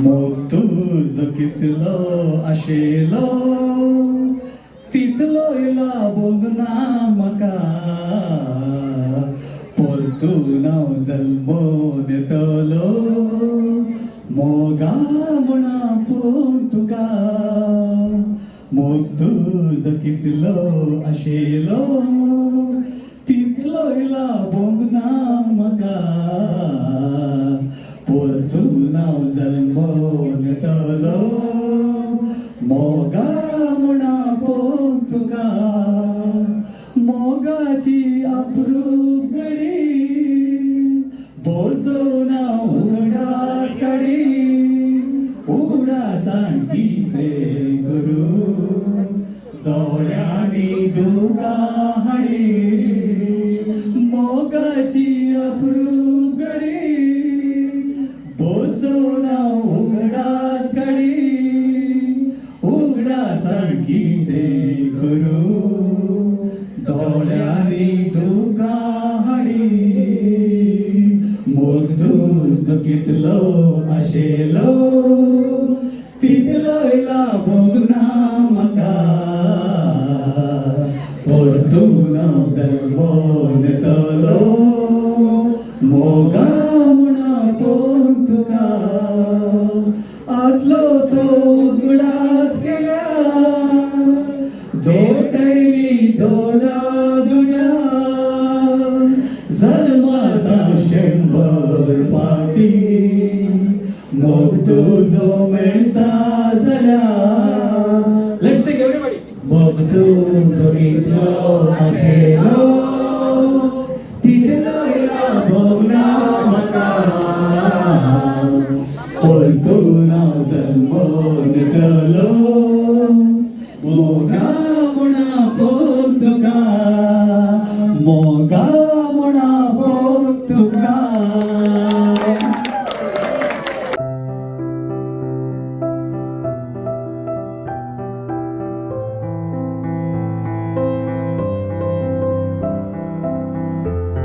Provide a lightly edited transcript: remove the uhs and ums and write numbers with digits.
मोग तुजो कितलो आशेलो तितलो लाबोग ना म्हाका परतून हांव जल्मोन येतलो मोगा म्हणा पळोवन तुका मोग तुजो कितलो आशेलो तितलो लाबोग ना म्हाका परतून हांव जल्मोन येतलो मोगा म्हणा पळोवन तुका मोगाची अप्रूप घडी बोजोन हांव उगडास काडी उगडासान कितें करूं दोळ्यांनी तुका हाडी मोगाची अप्रूप घडी बोजोन हांव उगडास काडी उगडासान कितें करूं दोळ्यांनी तुका हाडी मोग तुजो कितलो आशेलो तितलो लाबोग ना म्हाका परतून हांव जल्मोन येतलो मोगा म्हणा पळोवन तुका आदलो तो उगडास केल्या दोटयली दोडा दुड्या जल्मात हांव 100 पाटी मोग तुजो मेळटा जाल्यार लेट्स सिंग एवरीबॉडी मोग तुजो कितलो आशेलो